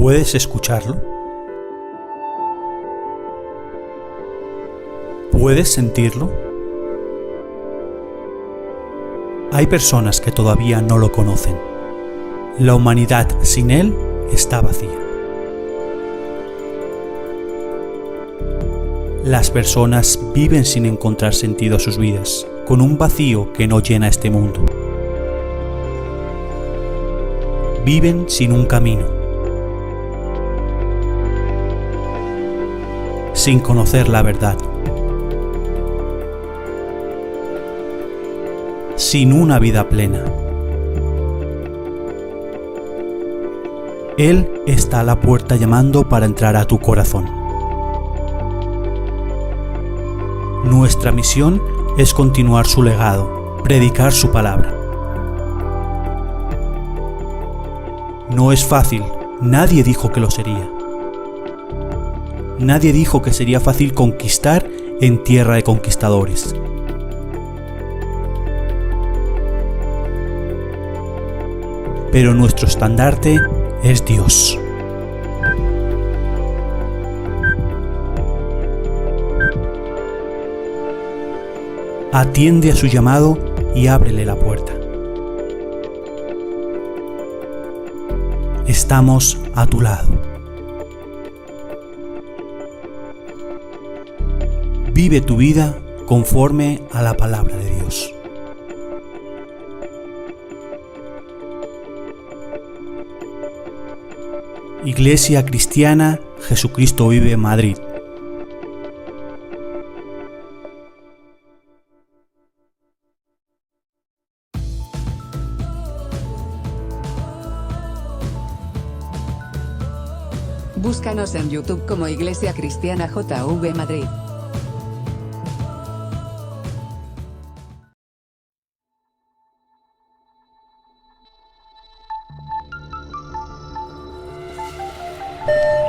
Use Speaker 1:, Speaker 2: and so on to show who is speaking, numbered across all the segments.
Speaker 1: ¿Puedes escucharlo? ¿Puedes sentirlo? Hay personas que todavía no lo conocen. La humanidad sin Él está vacía. Las personas viven sin encontrar sentido a sus vidas, con un vacío que no llena este mundo. Viven sin un camino, sin conocer la verdad, sin una vida plena. Él está a la puerta llamando para entrar a tu corazón. Nuestra misión es continuar su legado, predicar su palabra. No es fácil, nadie dijo que lo sería. Nadie dijo que sería fácil conquistar en tierra de conquistadores. Pero nuestro estandarte es Dios. Atiende a su llamado y ábrele la puerta. Estamos a tu lado. Vive tu vida conforme a la palabra de Dios. Iglesia Cristiana Jesucristo Vive Madrid.
Speaker 2: Búscanos en YouTube como Iglesia Cristiana JV Madrid.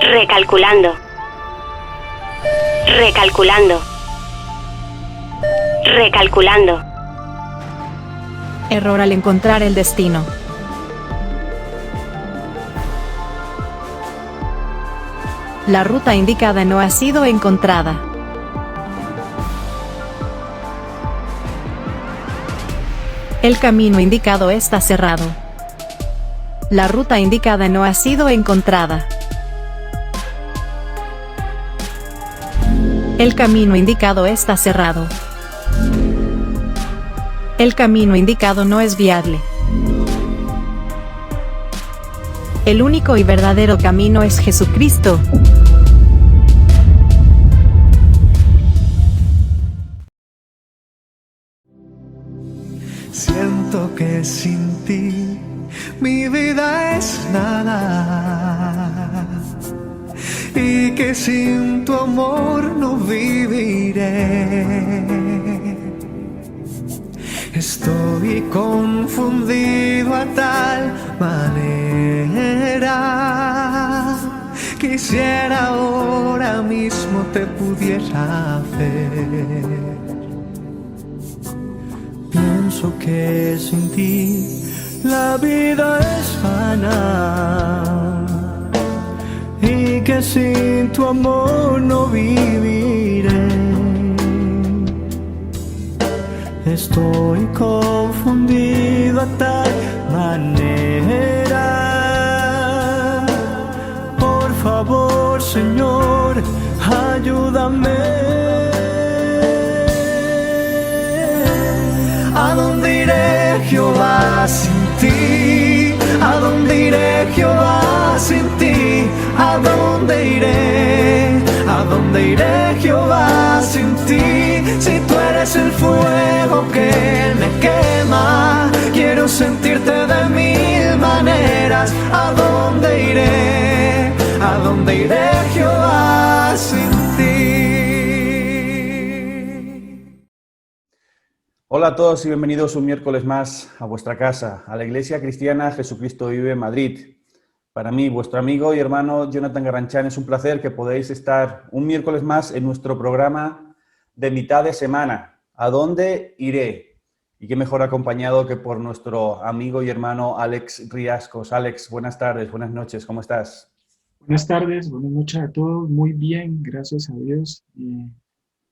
Speaker 3: Recalculando. Recalculando. Recalculando.
Speaker 4: Error al encontrar el destino. La ruta indicada no ha sido encontrada. El camino indicado está cerrado. La ruta indicada no ha sido encontrada. El camino indicado está cerrado. El camino indicado no es viable. El único y verdadero camino es Jesucristo.
Speaker 5: Siento que sin ti mi vida es nada y que sin tu amor no viviré. Estoy confundido a tal manera. Quisiera ahora mismo te pudiera ver. Pienso que sin ti la vida es vana y que sin tu amor no viviré. Estoy confundido a tal manera. Por favor, Señor, ayúdame. ¿A dónde iré, Jehová, sin ti? ¿A dónde iré, Jehová, sin ti? ¿A dónde iré? ¿A dónde iré, Jehová, sin ti? Si tú eres el fuego que me quema, quiero sentirte de mil maneras. ¿A dónde iré? ¿A dónde iré, Jehová, sin ti?
Speaker 6: Hola a todos y bienvenidos un miércoles más a vuestra casa, a la Iglesia Cristiana Jesucristo Vive Madrid. Para mí, vuestro amigo y hermano Jonathan Garanchán, es un placer que podáis estar un miércoles más en nuestro programa de mitad de semana. ¿A dónde iré? Y qué mejor acompañado que por nuestro amigo y hermano Alex Riascos. Alex, buenas tardes, buenas noches, ¿cómo estás?
Speaker 3: Buenas tardes, buenas noches a todos. Muy bien, gracias a Dios.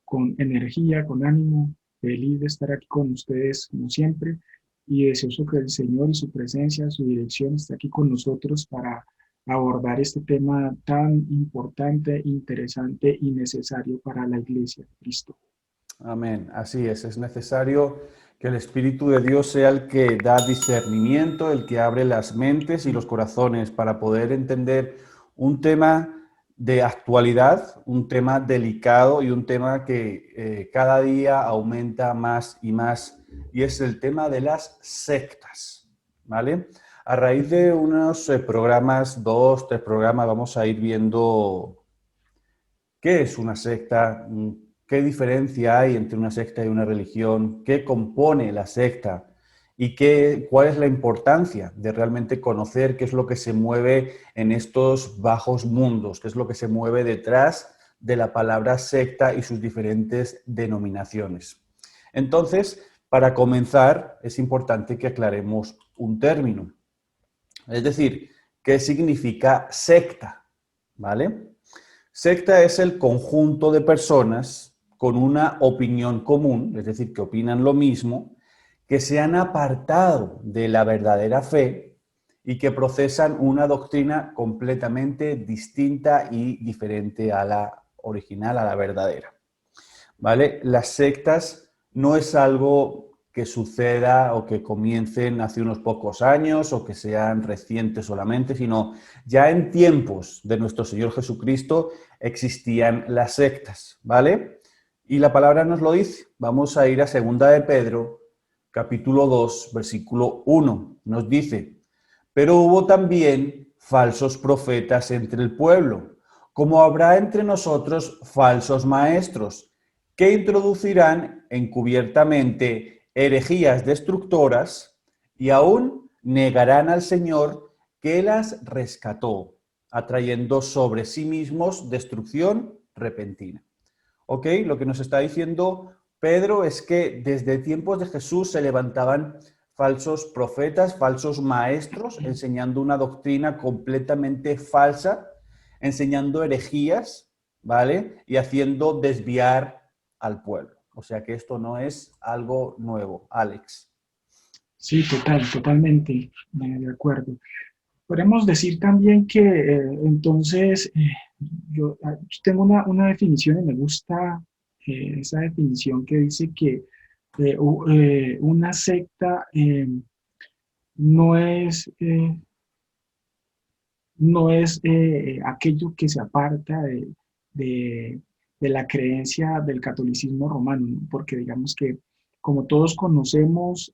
Speaker 3: Con energía, con ánimo, feliz de estar aquí con ustedes como siempre y deseoso que el Señor y su presencia, su dirección esté aquí con nosotros para abordar este tema tan importante, interesante y necesario para la Iglesia de Cristo.
Speaker 6: Amén, así es necesario que el Espíritu de Dios sea el que da discernimiento, el que abre las mentes y los corazones para poder entender un tema de actualidad, un tema delicado y un tema que cada día aumenta más, y es el tema de las sectas, ¿vale? A raíz de unos programas, 2, 3 programas, vamos a ir viendo qué es una secta, qué diferencia hay entre una secta y una religión, qué compone la secta y cuál es la importancia de realmente conocer qué es lo que se mueve en estos bajos mundos, qué es lo que se mueve detrás de la palabra secta y sus diferentes denominaciones. Entonces, para comenzar, es importante que aclaremos un término. Es decir, ¿qué significa secta? ¿Vale? Secta es el conjunto de personas con una opinión común, es decir, que opinan lo mismo, que se han apartado de la verdadera fe y que procesan una doctrina completamente distinta y diferente a la original, a la verdadera. ¿Vale? Las sectas no es algo que suceda o que comiencen hace unos pocos años o que sean recientes solamente, sino ya en tiempos de nuestro Señor Jesucristo existían las sectas, ¿vale? Y la palabra nos lo dice. Vamos a ir a 2 de Pedro, capítulo 2, versículo 1. Nos dice: pero hubo también falsos profetas entre el pueblo, como habrá entre nosotros falsos maestros, que introducirán encubiertamente herejías destructoras y aún negarán al Señor que las rescató, atrayendo sobre sí mismos destrucción repentina. ¿Ok? Lo que nos está diciendo Pedro es que desde tiempos de Jesús se levantaban falsos profetas, falsos maestros, enseñando una doctrina completamente falsa, enseñando herejías, ¿vale? Y haciendo desviar al pueblo. O sea que esto no es algo nuevo, Alex.
Speaker 3: Sí, totalmente de acuerdo. Podemos decir también que entonces yo tengo una definición y me gusta esa definición que dice que una secta no es, aquello que se aparta de- de la creencia del catolicismo romano, ¿no? Porque digamos que como todos conocemos,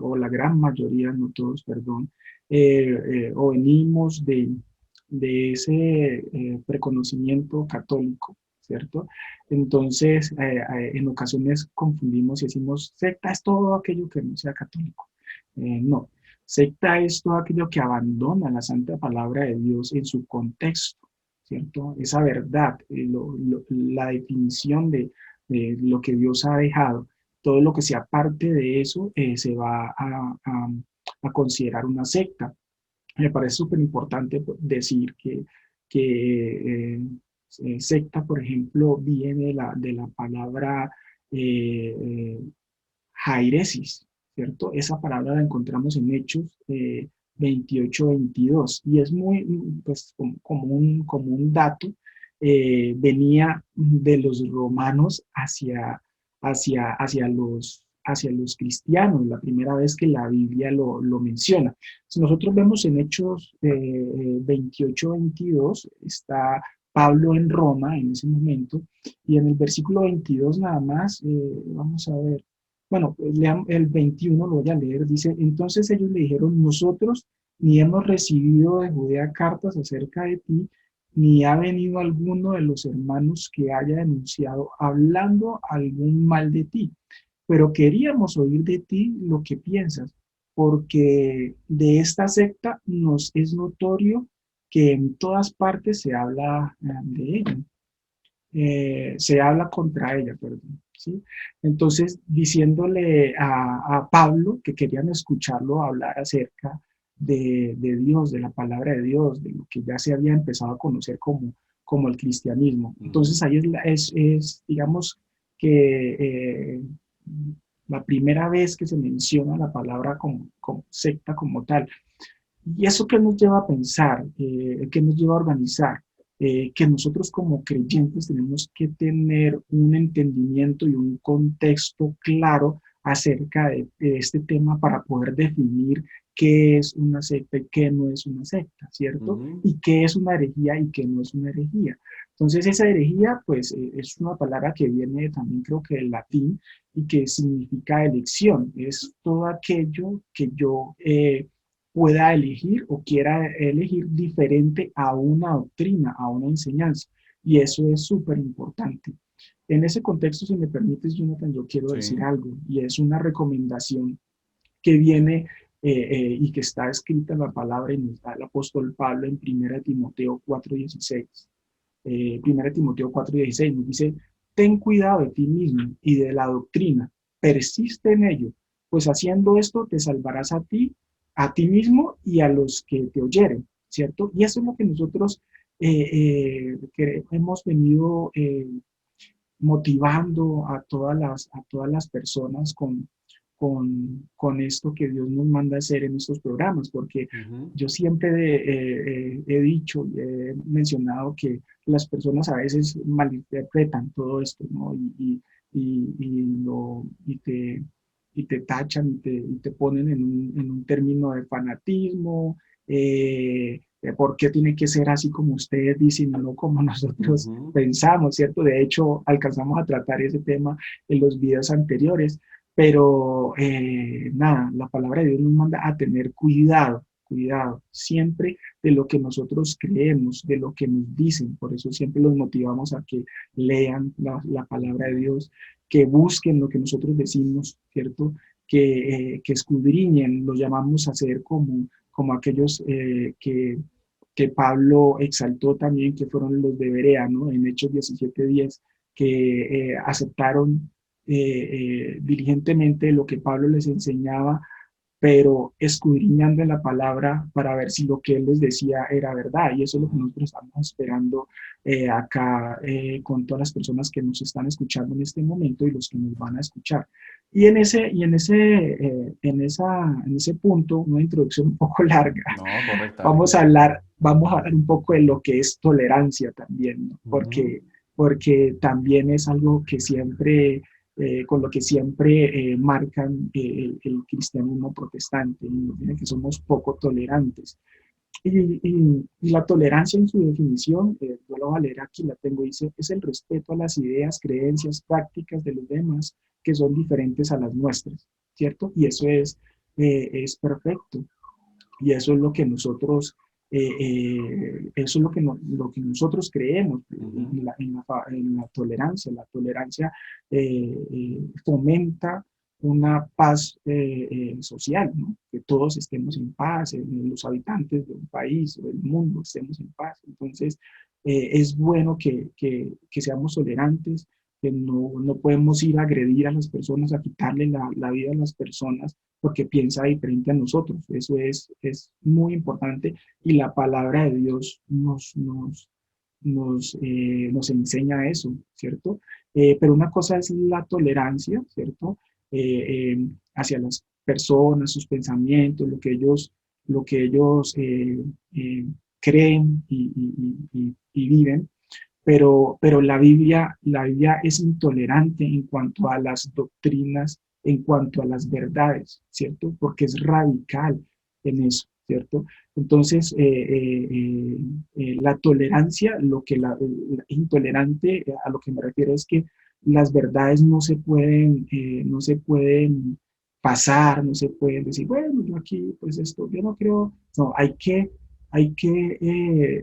Speaker 3: o la gran mayoría, no todos, perdón, o venimos de ese preconocimiento católico, ¿cierto? Entonces, en ocasiones confundimos y decimos, secta es todo aquello que no sea católico. No, secta es todo aquello que abandona la santa palabra de Dios en su contexto, ¿cierto? Esa verdad, la definición de lo que Dios ha dejado, todo lo que sea parte de eso se va a considerar una secta. Me parece súper importante decir que secta, por ejemplo, viene de la palabra eh, jairesis, ¿cierto? Esa palabra la encontramos en Hechos 28-22 y es muy, pues, como un dato, venía de los romanos hacia los cristianos, la primera vez que la Biblia lo menciona. Si nosotros vemos en Hechos 28-22, está Pablo en Roma en ese momento, y en el versículo 22 nada más, vamos a ver, bueno, lean el 21, lo voy a leer, dice: entonces ellos le dijeron, nosotros ni hemos recibido de Judea cartas acerca de ti, ni ha venido alguno de los hermanos que haya denunciado hablando algún mal de ti, pero queríamos oír de ti lo que piensas, porque de esta secta nos es notorio que en todas partes se habla de ella. Se habla contra ella, perdón, ¿sí? Entonces, diciéndole a Pablo que querían escucharlo hablar acerca de Dios, de la palabra de Dios, de lo que ya se había empezado a conocer como el cristianismo. Entonces ahí digamos que la primera vez que se menciona la palabra como secta como tal. ¿Y eso qué nos lleva a pensar? ¿Qué nos lleva a organizar? Que nosotros como creyentes tenemos que tener un entendimiento y un contexto claro acerca de este tema para poder definir qué es una secta y qué no es una secta, ¿cierto? Y qué es una herejía y qué no es una herejía. Entonces esa herejía pues es una palabra que viene también creo que del latín y que significa elección, es todo aquello que yo pueda elegir o quiera elegir diferente a una doctrina, a una enseñanza. Y eso es súper importante. En ese contexto, si me permites, Jonathan, yo quiero decir algo, y es una recomendación que viene y que está escrita en la palabra y nos da el apóstol Pablo en 1 Timoteo 4:16. 1 Timoteo 4:16 nos dice, ten cuidado de ti mismo y de la doctrina, persiste en ello, pues haciendo esto te salvarás a ti mismo y a los que te oyeren, ¿cierto? Y eso es lo que nosotros que hemos venido motivando a todas las personas con esto que Dios nos manda a hacer en estos programas, porque yo siempre he dicho y he mencionado que las personas a veces malinterpretan todo esto, ¿no? Y te tachan y te ponen en un término de fanatismo, por qué tiene que ser así como ustedes dicen, no como nosotros pensamos, ¿cierto? De hecho, alcanzamos a tratar ese tema en los videos anteriores, pero nada, la palabra de Dios nos manda a tener cuidado siempre de lo que nosotros creemos, de lo que nos dicen. Por eso siempre los motivamos a que lean la palabra de Dios, que busquen lo que nosotros decimos, ¿cierto? Que escudriñen, lo llamamos a ser como aquellos que Pablo exaltó también, que fueron los de Berea, ¿no? En Hechos 17:10, que aceptaron diligentemente lo que Pablo les enseñaba, pero escudriñando en la palabra para ver si lo que él les decía era verdad. Y eso es lo que nosotros estamos esperando acá con todas las personas que nos están escuchando en este momento y los que nos van a escuchar. Y en ese punto, una introducción un poco larga, vamos a hablar un poco de lo que es tolerancia también, ¿no? Porque también es algo que siempre con lo que siempre marcan el cristianismo protestante, y que somos poco tolerantes. Y la tolerancia en su definición, yo la voy a leer aquí, la tengo, dice, es el respeto a las ideas, creencias, prácticas de los demás que son diferentes a las nuestras, ¿cierto? Y eso es perfecto. Y eso es lo que nosotros eso es lo que nosotros creemos en la tolerancia. La tolerancia fomenta una paz social, ¿no? Que todos estemos en paz, los habitantes de un país o del mundo estemos en paz. Entonces, es bueno que seamos tolerantes, que no podemos ir a agredir a las personas, a quitarle la vida a las personas porque piensa diferente a nosotros. Eso es muy importante y la palabra de Dios nos enseña eso, ¿cierto? Pero una cosa es la tolerancia, ¿cierto? Hacia las personas, sus pensamientos, lo que ellos creen y viven. Pero la Biblia es intolerante en cuanto a las doctrinas, en cuanto a las verdades, ¿cierto? Porque es radical en eso, ¿cierto? Entonces, la tolerancia, la intolerante, a lo que me refiero es que las verdades no se pueden pasar, no se pueden decir, bueno, yo aquí, pues esto, yo no creo, no, hay que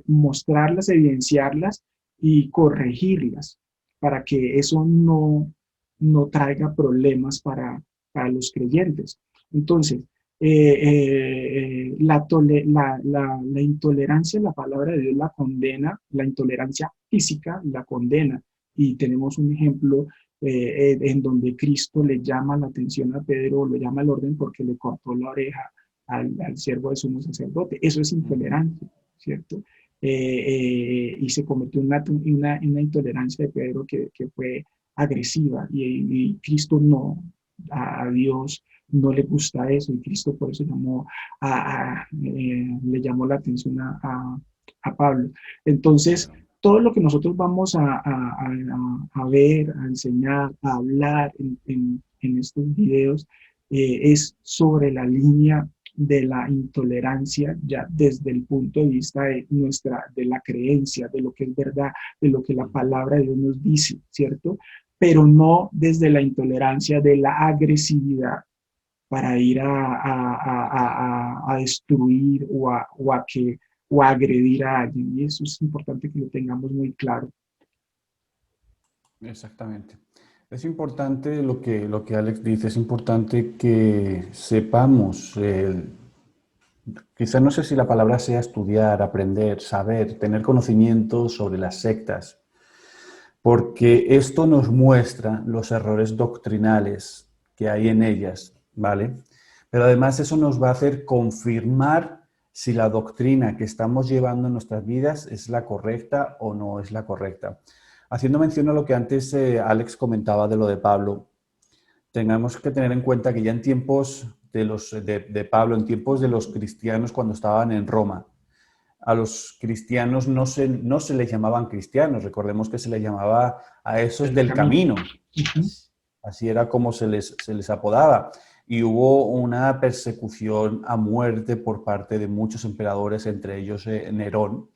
Speaker 3: mostrarlas, evidenciarlas y corregirlas para que eso no traiga problemas para los creyentes. Entonces, la intolerancia, la palabra de Dios la condena, la intolerancia física la condena. Y tenemos un ejemplo en donde Cristo le llama la atención a Pedro, lo llama al orden porque le cortó la oreja al siervo de sumo sacerdote. Eso es intolerancia, ¿cierto? Y se cometió una intolerancia de Pedro que fue agresiva y Cristo no, a Dios no le gusta eso y Cristo por eso le llamó la atención a Pablo. Entonces, todo lo que nosotros vamos a ver, a enseñar, a hablar en estos videos es sobre la línea de la intolerancia ya desde el punto de vista de la creencia, de lo que es verdad, de lo que la palabra de Dios nos dice, ¿cierto? Pero no desde la intolerancia de la agresividad para ir a destruir o a agredir a alguien. Y eso es importante que lo tengamos muy claro.
Speaker 6: Exactamente. Es importante lo que Alex dice, es importante que sepamos, quizá no sé si la palabra sea estudiar, aprender, saber, tener conocimiento sobre las sectas, porque esto nos muestra los errores doctrinales que hay en ellas, ¿vale? Pero además eso nos va a hacer confirmar si la doctrina que estamos llevando en nuestras vidas es la correcta o no es la correcta. Haciendo mención a lo que antes Alex comentaba de lo de Pablo, tengamos que tener en cuenta que ya en tiempos de Pablo, en tiempos de los cristianos cuando estaban en Roma, a los cristianos no se les llamaban cristianos, recordemos que se les llamaba a esos del camino. Así era como se les apodaba. Y hubo una persecución a muerte por parte de muchos emperadores, entre ellos Nerón,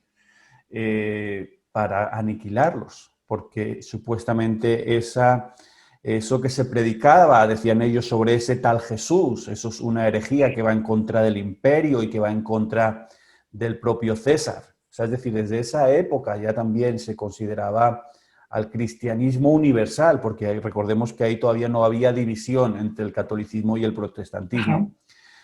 Speaker 6: para aniquilarlos, porque supuestamente eso que se predicaba, decían ellos, sobre ese tal Jesús, eso es una herejía que va en contra del imperio y que va en contra del propio César. O sea, es decir, desde esa época ya también se consideraba al cristianismo universal, porque recordemos que ahí todavía no había división entre el catolicismo y el protestantismo,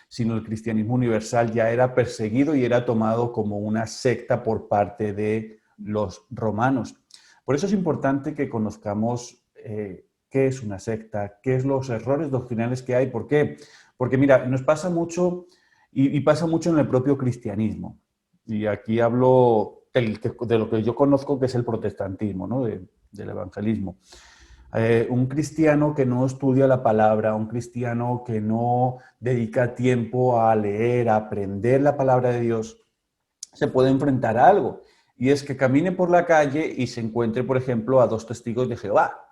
Speaker 6: sino el cristianismo universal ya era perseguido y era tomado como una secta por parte de los romanos. Por eso es importante que conozcamos qué es una secta, qué es los errores doctrinales que hay. ¿Por qué? Porque mira, nos pasa mucho y pasa mucho en el propio cristianismo. Y aquí hablo de lo que yo conozco, que es el protestantismo, ¿no? Del evangelismo. Un cristiano que no estudia la palabra, un cristiano que no dedica tiempo a leer, a aprender la palabra de Dios, se puede enfrentar a algo. Y es que camine por la calle y se encuentre, por ejemplo, a 2 testigos de Jehová,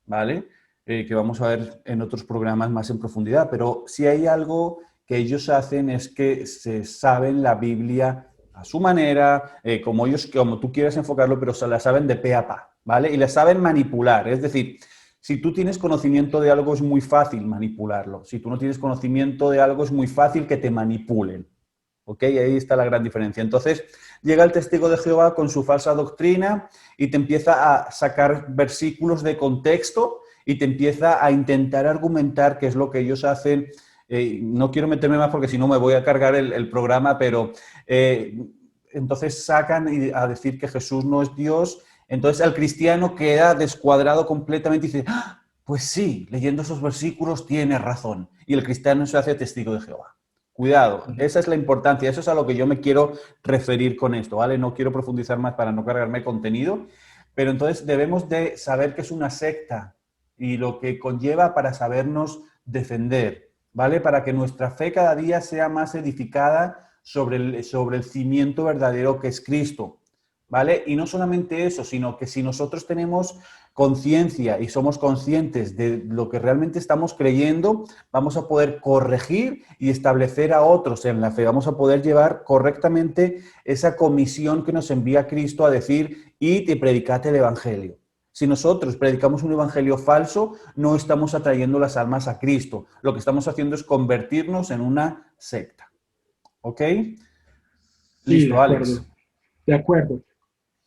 Speaker 6: ¿vale? Que vamos a ver en otros programas más en profundidad. Pero si hay algo que ellos hacen es que se saben la Biblia a su manera, como tú quieras enfocarlo, pero se la saben de pe a pa, ¿vale? Y la saben manipular. Es decir, si tú tienes conocimiento de algo es muy fácil manipularlo. Si tú no tienes conocimiento de algo es muy fácil que te manipulen. ¿Ok? Ahí está la gran diferencia. Entonces, llega el testigo de Jehová con su falsa doctrina y te empieza a sacar versículos de contexto y te empieza a intentar argumentar qué es lo que ellos hacen. No quiero meterme más porque si no me voy a cargar el programa, pero entonces sacan a decir que Jesús no es Dios. Entonces el cristiano queda descuadrado completamente y dice, ¡ah! Pues sí, leyendo esos versículos tiene razón. Y el cristiano se hace testigo de Jehová. Cuidado, esa es la importancia, eso es a lo que yo me quiero referir con esto, ¿vale? No quiero profundizar más para no cargarme contenido, pero entonces debemos de saber qué es una secta y lo que conlleva para sabernos defender, ¿vale? Para que nuestra fe cada día sea más edificada sobre el cimiento verdadero que es Cristo, ¿vale? Y no solamente eso, sino que si nosotros tenemos conciencia y somos conscientes de lo que realmente estamos creyendo, vamos a poder corregir y establecer a otros en la fe. Vamos a poder llevar correctamente esa comisión que nos envía Cristo a decir, id y predicad el Evangelio. Si nosotros predicamos un evangelio falso, no estamos atrayendo las almas a Cristo. Lo que estamos haciendo es convertirnos en una secta. ¿Ok? Listo,
Speaker 3: de acuerdo,
Speaker 6: Alex.
Speaker 3: De acuerdo.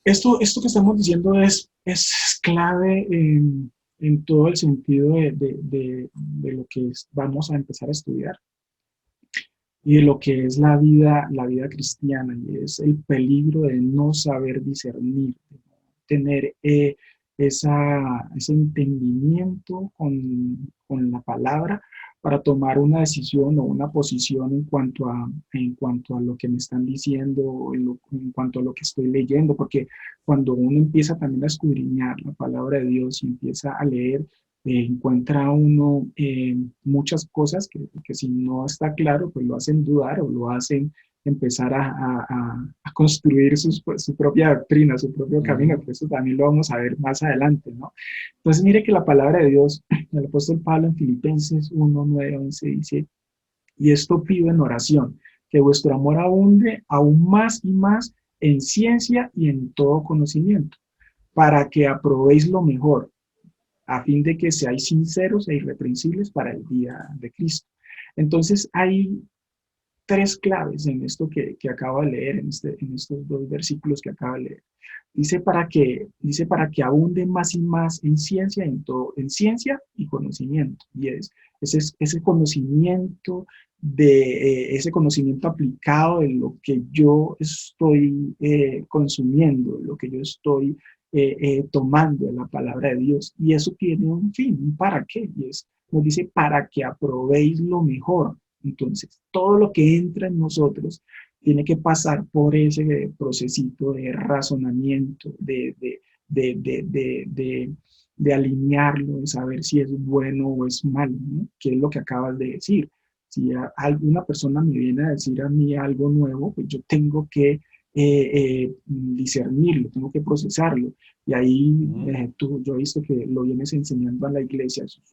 Speaker 3: Esto que estamos diciendo es clave en todo el sentido de lo que vamos a empezar a estudiar y de lo que es la vida cristiana, y es el peligro de no saber discernir, de no tener ese entendimiento con la palabra para tomar una decisión o una posición en cuanto a lo que me están diciendo, en cuanto a lo que estoy leyendo, porque cuando uno empieza también a escudriñar la palabra de Dios y empieza a leer, encuentra uno muchas cosas que si no está claro, pues lo hacen dudar o lo hacen empezar a construir su propia doctrina, su propio camino, que eso también lo vamos a ver más adelante, ¿no? Entonces, mire que la palabra de Dios, el apóstol Pablo en Filipenses 1, 9, 11 dice, y esto pido en oración, que vuestro amor abunde aún más y más en ciencia y en todo conocimiento, para que aprobéis lo mejor, a fin de que seáis sinceros e irreprensibles para el día de Cristo. Entonces, hay tres claves en esto que acabo de leer, en estos dos versículos que acabo de leer. Dice para que abunde más y más en ciencia, en ciencia y conocimiento. Y ese conocimiento ese conocimiento aplicado de lo que yo estoy consumiendo, lo que yo estoy tomando de la palabra de Dios. Y eso tiene un fin, un para qué. Nos dice para que aprobéis lo mejor. Entonces, todo lo que entra en nosotros tiene que pasar por ese procesito de razonamiento, de alinearlo, de saber si es bueno o es malo, ¿no? ¿Qué es lo que acabas de decir? Si alguna persona me viene a decir a mí algo nuevo, pues yo tengo que discernirlo, tengo que procesarlo. Y ahí yo he visto que lo vienes enseñando a la iglesia, eso es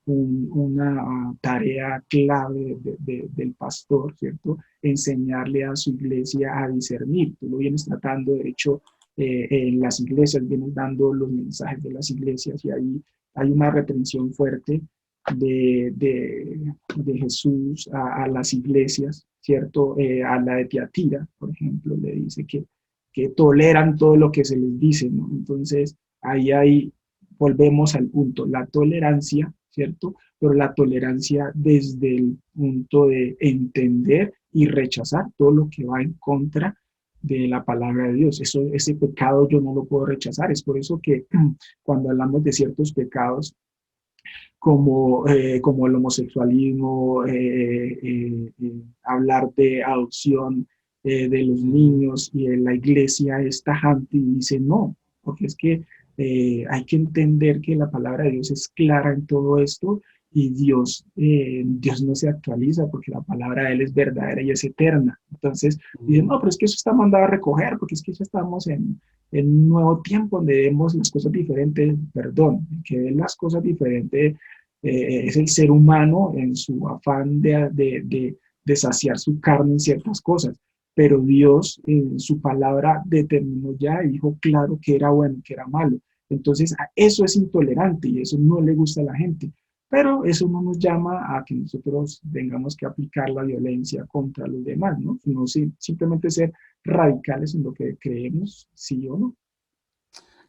Speaker 3: una tarea clave del pastor, ¿cierto? Enseñarle a su iglesia a discernir. Tú lo vienes tratando, de hecho, en las iglesias, vienes dando los mensajes de las iglesias y ahí hay una reprensión fuerte de Jesús a las iglesias, ¿cierto? A la de Tiatira, por ejemplo, le dice que toleran todo lo que se les dice, ¿no? Entonces, ahí volvemos al punto, la tolerancia, ¿cierto? Pero la tolerancia desde el punto de entender y rechazar todo lo que va en contra de la palabra de Dios. Ese pecado yo no lo puedo rechazar. Es por eso que cuando hablamos de ciertos pecados, como el homosexualismo, hablar de adopción de los niños, y la iglesia es tajante y dice no, porque es que hay que entender que la palabra de Dios es clara en todo esto y Dios no se actualiza porque la palabra de Él es verdadera y es eterna. Entonces dicen, no, pero es que eso está mandado a recoger porque es que ya estamos en un nuevo tiempo donde vemos las cosas diferentes. Perdón, que ven las cosas diferentes es el ser humano en su afán de saciar su carne en ciertas cosas. Pero Dios en su palabra determinó ya y dijo claro que era bueno, que era malo. Entonces, eso es intolerante y eso no le gusta a la gente. Pero eso no nos llama a que nosotros tengamos que aplicar la violencia contra los demás, ¿no? Sino simplemente ser radicales en lo que creemos, sí o no.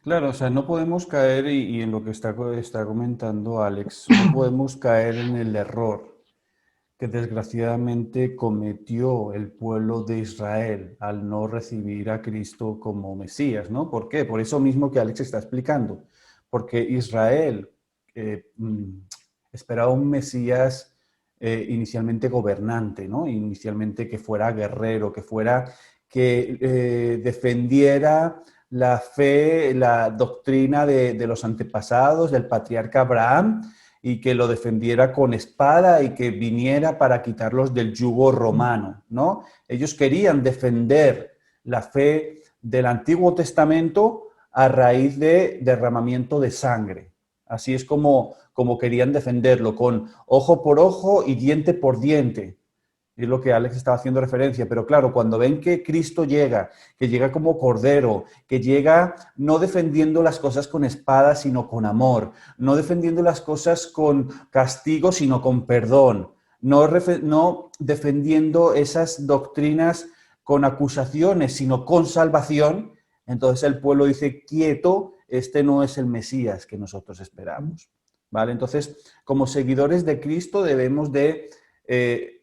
Speaker 6: Claro, o sea, no podemos caer, y en lo que está comentando Alex, no podemos caer en el error que desgraciadamente cometió el pueblo de Israel al no recibir a Cristo como Mesías, ¿no? ¿Por qué? Por eso mismo que Alex está explicando. Porque Israel esperaba un Mesías inicialmente gobernante, ¿no? Inicialmente que fuera guerrero, que defendiera la fe, la doctrina de los antepasados, del patriarca Abraham, y que lo defendiera con espada y que viniera para quitarlos del yugo romano, ¿no? Ellos querían defender la fe del Antiguo Testamento a raíz de derramamiento de sangre. Así es como querían defenderlo, con ojo por ojo y diente por diente. Es lo que Alex estaba haciendo referencia, pero claro, cuando ven que Cristo llega, que llega como cordero, que llega no defendiendo las cosas con espada, sino con amor, no defendiendo las cosas con castigo, sino con perdón, no defendiendo esas doctrinas con acusaciones, sino con salvación, entonces el pueblo dice, quieto, este no es el Mesías que nosotros esperamos, ¿vale? Entonces, como seguidores de Cristo debemos de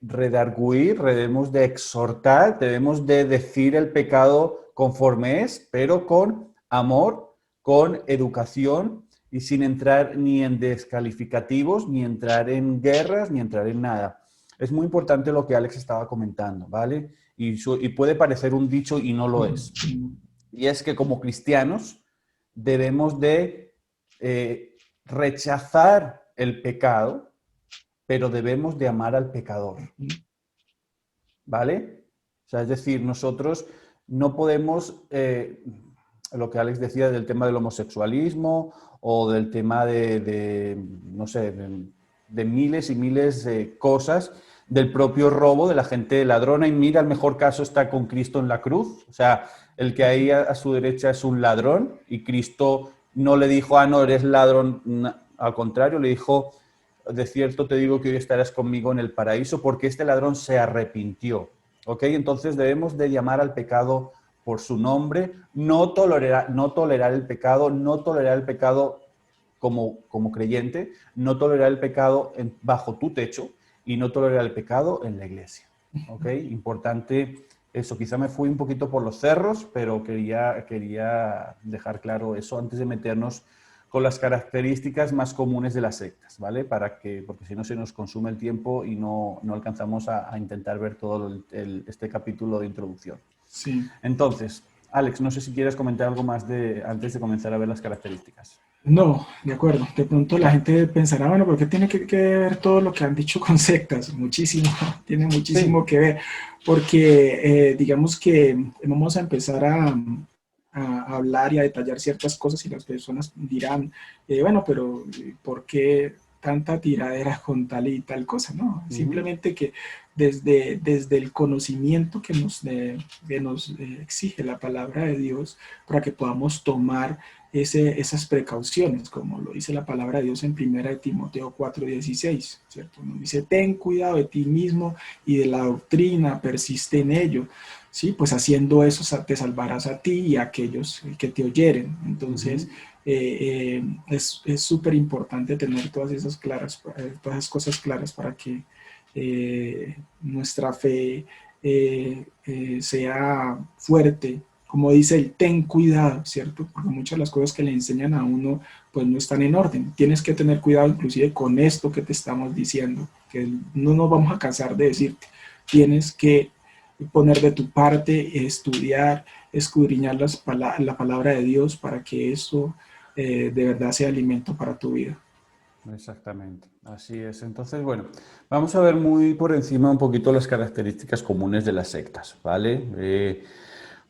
Speaker 6: redarguir, debemos de exhortar, debemos de decir el pecado conforme es, pero con amor, con educación y sin entrar ni en descalificativos, ni entrar en guerras, ni entrar en nada. Es muy importante lo que Alex estaba comentando, ¿vale? Y puede parecer un dicho y no lo es. Y es que como cristianos debemos de rechazar el pecado, pero debemos de amar al pecador, ¿vale? O sea, es decir, nosotros no podemos, lo que Alex decía del tema del homosexualismo o del tema no sé, de miles y miles de cosas, del propio robo, de la gente ladrona, y mira, el mejor caso está con Cristo en la cruz. O sea, el que ahí a su derecha es un ladrón y Cristo no le dijo, no, eres ladrón, al contrario, le dijo, de cierto te digo que hoy estarás conmigo en el paraíso, porque este ladrón se arrepintió. ¿Ok? Entonces debemos de llamar al pecado por su nombre, no tolerar el pecado, no tolerar el pecado como creyente, no tolerar el pecado bajo tu techo y no tolerar el pecado en la iglesia. ¿Ok? Importante eso. Quizá me fui un poquito por los cerros, pero quería dejar claro eso antes de meternos con las características más comunes de las sectas, ¿vale? Porque si no se nos consume el tiempo y no alcanzamos a intentar ver todo este capítulo de introducción.
Speaker 3: Sí.
Speaker 6: Entonces, Alex, no sé si quieres comentar algo más antes de comenzar a ver las características.
Speaker 3: No, de acuerdo. De pronto la gente pensará, bueno, ¿por qué tiene que ver todo lo que han dicho con sectas? Muchísimo, tiene muchísimo que ver, porque digamos que vamos a empezar a hablar y a detallar ciertas cosas y las personas dirán, bueno, pero ¿por qué tanta tiradera con tal y tal cosa? No, simplemente que desde el conocimiento que nos exige la palabra de Dios para que podamos tomar esas precauciones, como lo dice la palabra de Dios en 1 Timoteo 4:16, ¿cierto? Nos dice, ten cuidado de ti mismo y de la doctrina, persiste en ello, ¿sí? Pues haciendo eso te salvarás a ti y a aquellos que te oyeren. Entonces, es súper importante tener todas esas cosas claras para que nuestra fe sea fuerte. Como dice el ten cuidado, ¿cierto? Porque muchas de las cosas que le enseñan a uno pues no están en orden. Tienes que tener cuidado inclusive con esto que te estamos diciendo, que no nos vamos a cansar de decirte. Tienes que poner de tu parte, estudiar, escudriñar la palabra de Dios para que eso de verdad sea alimento para tu vida.
Speaker 6: Exactamente, así es. Entonces, bueno, vamos a ver muy por encima un poquito las características comunes de las sectas, ¿vale?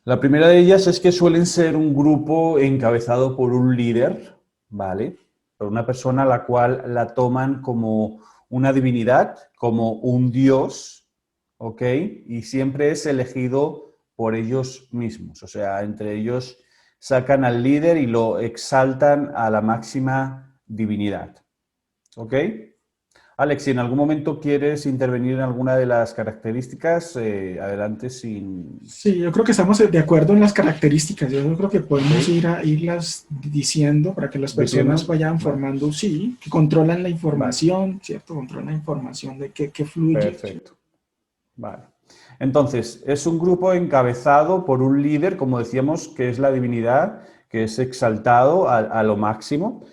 Speaker 6: La primera de ellas es que suelen ser un grupo encabezado por un líder, ¿vale? Por una persona a la cual la toman como una divinidad, como un dios, ¿ok? Y siempre es elegido por ellos mismos, o sea, entre ellos sacan al líder y lo exaltan a la máxima divinidad, ¿ok? Alex, si en algún momento quieres intervenir en alguna de las características, adelante sin...
Speaker 3: Sí, yo creo que estamos de acuerdo en las características. Yo creo que podemos irlas diciendo para que las personas vayan formando, sí, que controlan la información, ¿cierto? Controlan la información de que fluye.
Speaker 6: Perfecto. Vale. Entonces, es un grupo encabezado por un líder, como decíamos, que es la divinidad, que es exaltado a lo máximo.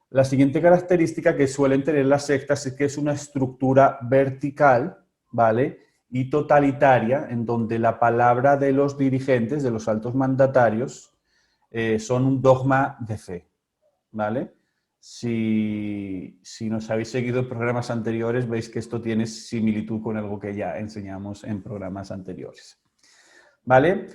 Speaker 6: La siguiente característica que suelen tener las sectas es que es una estructura vertical, ¿vale? Y totalitaria, en donde la palabra de los dirigentes, de los altos mandatarios, son un dogma de fe, ¿vale? Si nos habéis seguido en programas anteriores, veis que esto tiene similitud con algo que ya enseñamos en programas anteriores, ¿vale?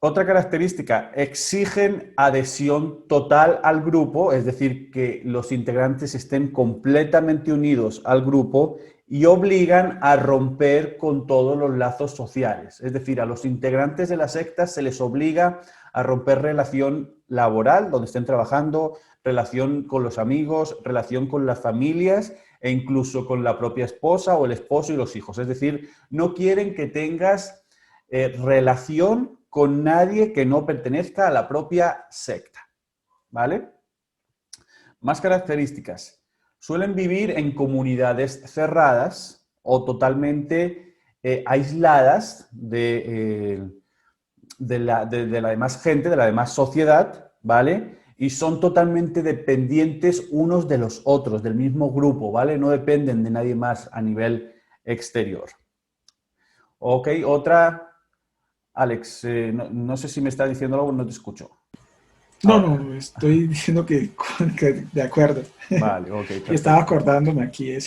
Speaker 6: Otra característica, exigen adhesión total al grupo, es decir, que los integrantes estén completamente unidos al grupo y obligan a romper con todos los lazos sociales. Es decir, a los integrantes de las sectas se les obliga a romper relación laboral, donde estén trabajando, relación con los amigos, relación con las familias e incluso con la propia esposa o el esposo y los hijos. Es decir, no quieren que tengas relación con nadie que no pertenezca a la propia secta, ¿vale? Más características. Suelen vivir en comunidades cerradas o totalmente aisladas de la demás gente, de la demás sociedad, ¿vale? y son totalmente dependientes unos de los otros, del mismo grupo, ¿vale? No dependen de nadie más a nivel exterior. Ok, otra. Alex, no sé si me está diciendo algo, no te escucho.
Speaker 3: No,
Speaker 6: Ahora.
Speaker 3: no, estoy diciendo que de acuerdo.
Speaker 6: Vale, ok, perfecto.
Speaker 3: Estaba acordándome aquí de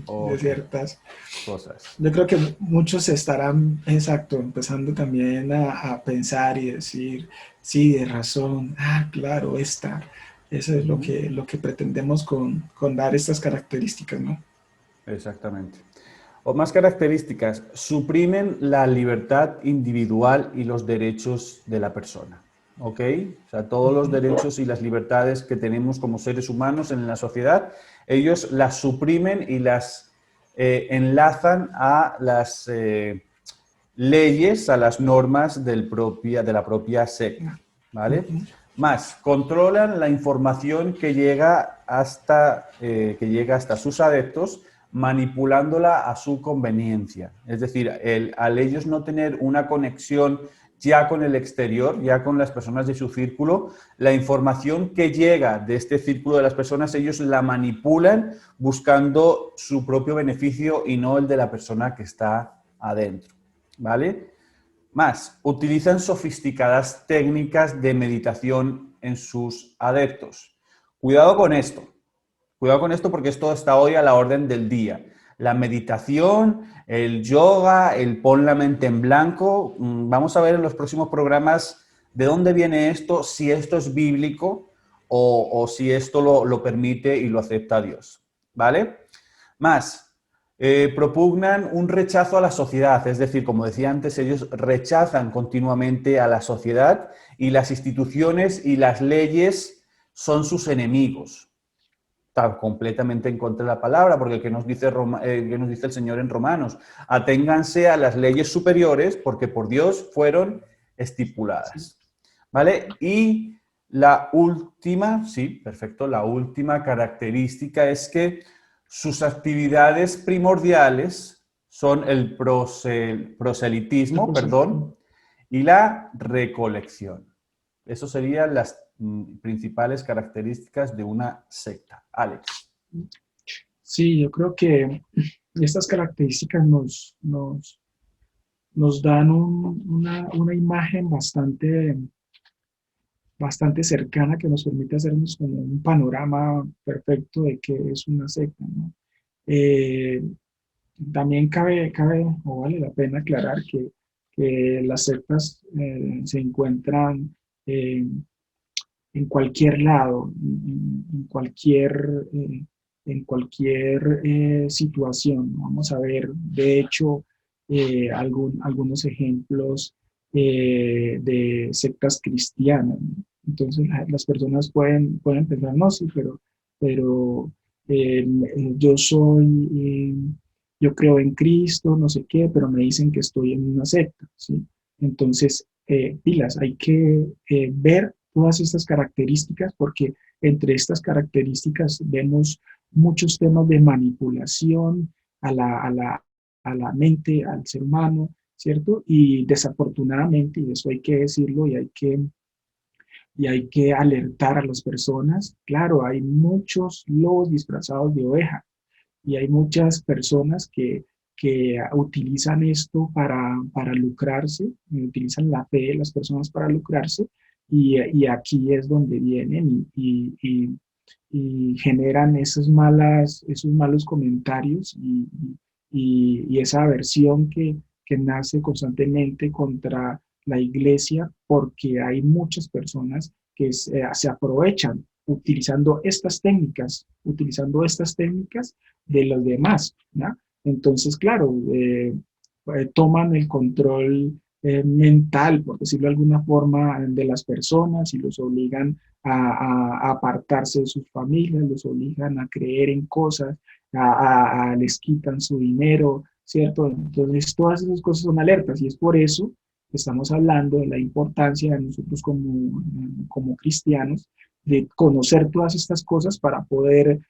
Speaker 6: Ok.
Speaker 3: ciertas
Speaker 6: Cosas.
Speaker 3: Yo creo que muchos estarán, exacto, empezando también a pensar y decir, sí, de razón, claro, eso es lo que pretendemos con dar estas características, ¿no?
Speaker 6: Exactamente. O más características, suprimen la libertad individual y los derechos de la persona. ¿Ok? O sea, todos los derechos y las libertades que tenemos como seres humanos en la sociedad, ellos las suprimen y las enlazan a las leyes, a las normas de la propia secta. ¿Vale? Más, controlan la información que llega hasta sus adeptos, manipulándola a su conveniencia. Es decir, al ellos no tener una conexión ya con el exterior, ya con las personas de su círculo, la información que llega de este círculo de las personas, ellos la manipulan buscando su propio beneficio y no el de la persona que está adentro. ¿Vale? Más, utilizan sofisticadas técnicas de meditación en sus adeptos. Cuidado con esto. Cuidado con esto porque esto está hoy a la orden del día. La meditación, el yoga, el pon la mente en blanco. Vamos a ver en los próximos programas de dónde viene esto, si esto es bíblico o si esto lo permite y lo acepta Dios. ¿Vale? Más, propugnan un rechazo a la sociedad, es decir, como decía antes, ellos rechazan continuamente a la sociedad y las instituciones y las leyes son sus enemigos. Está completamente en contra de la palabra, porque ¿qué nos dice el Señor en Romanos? Aténganse a las leyes superiores porque por Dios fueron estipuladas. ¿Vale? Y la última, sí, perfecto, la última característica es que sus actividades primordiales son el proselitismo, y la recolección. Eso serían las principales características de una secta. Alex.
Speaker 3: Sí, yo creo que estas características nos dan una imagen bastante cercana que nos permite hacernos como un panorama perfecto de qué es una secta, ¿no? También cabe o vale la pena aclarar que las sectas se encuentran en cualquier lado, en cualquier situación. Vamos a ver, de hecho, algunos ejemplos de sectas cristianas, ¿no? Entonces las personas pueden pensar, no, sí, pero yo yo creo en Cristo, no sé qué, pero me dicen que estoy en una secta, ¿sí? Entonces, pilas, hay que ver todas estas características porque entre estas características vemos muchos temas de manipulación a la mente, al ser humano, ¿cierto? Y desafortunadamente, y eso hay que decirlo y hay que alertar a las personas, claro, hay muchos lobos disfrazados de oveja y hay muchas personas que utilizan esto para lucrarse, utilizan la fe de las personas para lucrarse, y aquí es donde vienen y generan esos malos comentarios y esa aversión que nace constantemente contra la iglesia, porque hay muchas personas que se aprovechan utilizando estas técnicas de los demás, ¿no? Entonces, claro, toman el control mental, por decirlo de alguna forma, de las personas y los obligan a apartarse de sus familias, los obligan a creer en cosas, les quitan su dinero, ¿cierto? Entonces, todas esas cosas son alertas y es por eso que estamos hablando de la importancia de nosotros como cristianos de conocer todas estas cosas para poder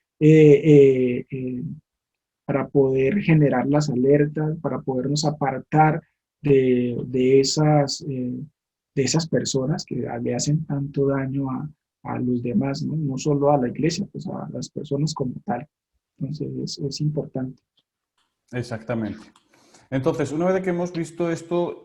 Speaker 3: generar las alertas, para podernos apartar de esas personas que le hacen tanto daño a los demás, ¿no? No solo a la iglesia, pues a las personas como tal. Entonces es importante.
Speaker 6: Exactamente. Entonces, una vez que hemos visto esto,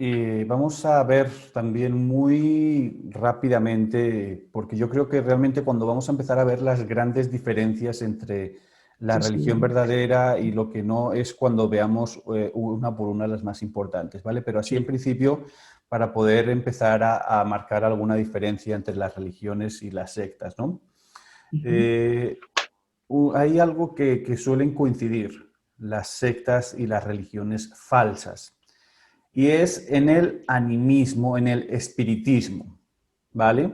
Speaker 6: vamos a ver también muy rápidamente, porque yo creo que realmente cuando vamos a empezar a ver las grandes diferencias entre la
Speaker 3: Sí, sí,
Speaker 6: religión verdadera y lo que no, es cuando veamos una por una las más importantes, ¿vale? Pero así en
Speaker 3: sí.
Speaker 6: principio, para poder empezar a marcar alguna diferencia entre las religiones y las sectas, ¿no?
Speaker 3: Ujú.
Speaker 6: Hay algo que suelen coincidir las sectas y las religiones falsas, y es en el animismo, en el espiritismo, ¿vale?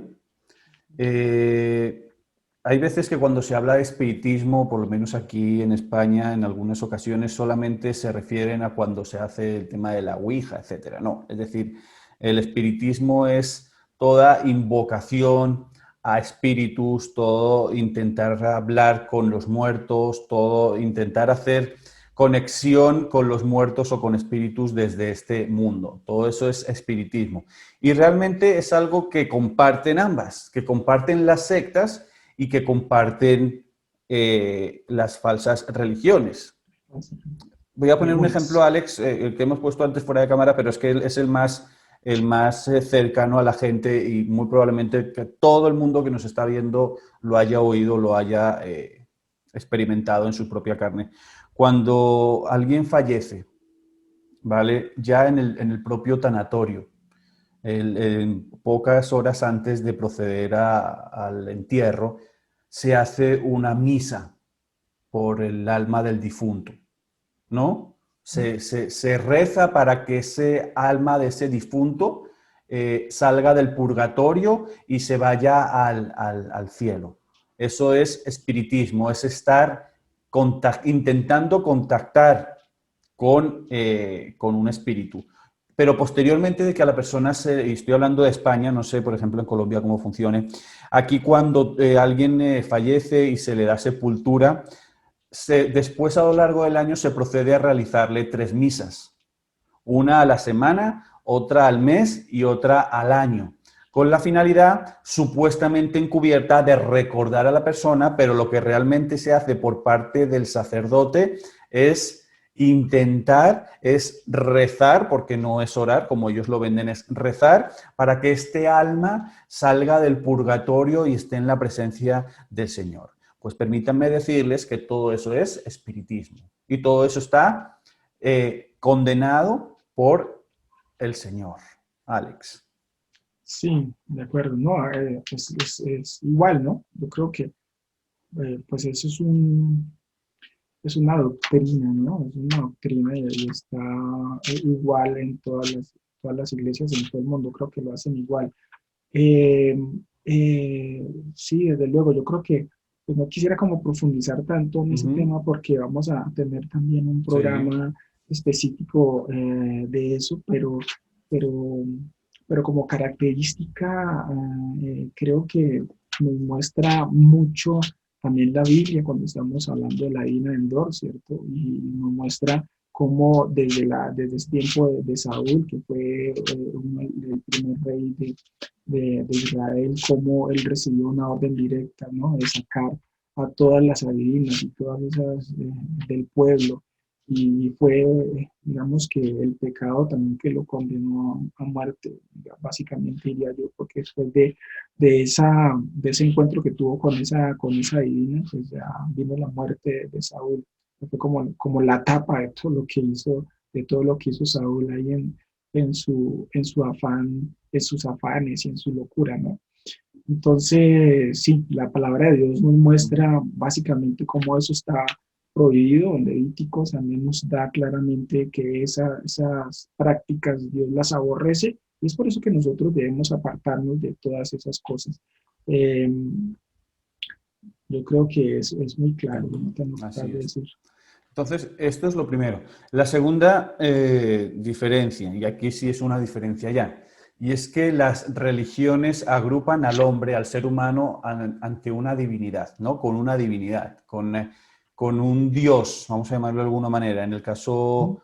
Speaker 6: Hay veces que cuando se habla de espiritismo, por lo menos aquí en España, en algunas ocasiones solamente se refieren a cuando se hace el tema de la Ouija, etcétera. No, es decir, el espiritismo es toda invocación a espíritus, todo intentar hablar con los muertos, todo intentar hacer conexión con los muertos o con espíritus desde este mundo. Todo eso es espiritismo. Y realmente es algo que comparten ambas, que comparten las sectas y que comparten las falsas religiones. Voy a poner un ejemplo,
Speaker 3: Algunas.
Speaker 6: Alex, el que hemos puesto antes fuera de cámara, pero es que es el más cercano a la gente y muy probablemente que todo el mundo que nos está viendo lo haya oído, lo haya experimentado en su propia carne. Cuando alguien fallece, ¿vale? Ya en el propio tanatorio, en pocas horas antes de proceder al entierro, se hace una misa por el alma del difunto, ¿no? Se reza para que ese alma de ese difunto salga del purgatorio y se vaya al cielo. Eso es espiritismo, es estar intentando contactar con un espíritu. Pero posteriormente de que a la persona y estoy hablando de España, no sé, por ejemplo, en Colombia cómo funcione, aquí cuando alguien fallece y se le da sepultura, después a lo largo del año se procede a realizarle 3 misas, una a la semana, otra al mes y otra al año, con la finalidad supuestamente encubierta de recordar a la persona, pero lo que realmente se hace por parte del sacerdote es es rezar, porque no es orar, como ellos lo venden, es rezar, para que este alma salga del purgatorio y esté en la presencia del Señor. Pues permítanme decirles que todo eso es espiritismo y todo eso está condenado por el Señor. Alex.
Speaker 3: Sí, de acuerdo. No, es igual, ¿no? Yo creo que pues eso es una doctrina, ¿no? Es una doctrina y está igual en todas las iglesias en todo el mundo. Creo que lo hacen igual. Eh, sí, desde luego, yo creo que pues, no quisiera como profundizar tanto en ese tema porque vamos a tener también un
Speaker 6: Sí.
Speaker 3: programa específico de eso, pero, pero como característica creo que nos muestra mucho también la Biblia cuando estamos hablando de la Divina Endor, ¿cierto? Y nos muestra cómo desde el tiempo de Saúl, que fue el primer rey de Israel, cómo él recibió una orden directa, ¿no? De sacar a todas las adivinas y todas esas del pueblo. Y fue, digamos que el pecado también que lo condenó a muerte, básicamente diría yo, porque después de ese encuentro que tuvo con esa divina, pues ya vino la muerte de Saúl. Fue como la tapa de todo lo que hizo, de todo lo que hizo Saúl ahí en su afán, en sus afanes y en su locura, ¿no? Entonces, sí, la palabra de Dios nos muestra básicamente cómo eso está prohibido. En Levíticos también nos da claramente que esas prácticas Dios las aborrece y es por eso que nosotros debemos apartarnos de todas esas cosas. Eh, yo creo que es muy claro, no tengo que
Speaker 6: Así es.
Speaker 3: decir.
Speaker 6: Entonces, esto es lo primero. La segunda diferencia, y aquí sí es una diferencia ya, y es que las religiones agrupan al hombre, al ser humano, ante una divinidad, ¿no? Con una divinidad, con un Dios, vamos a llamarlo de alguna manera. En el caso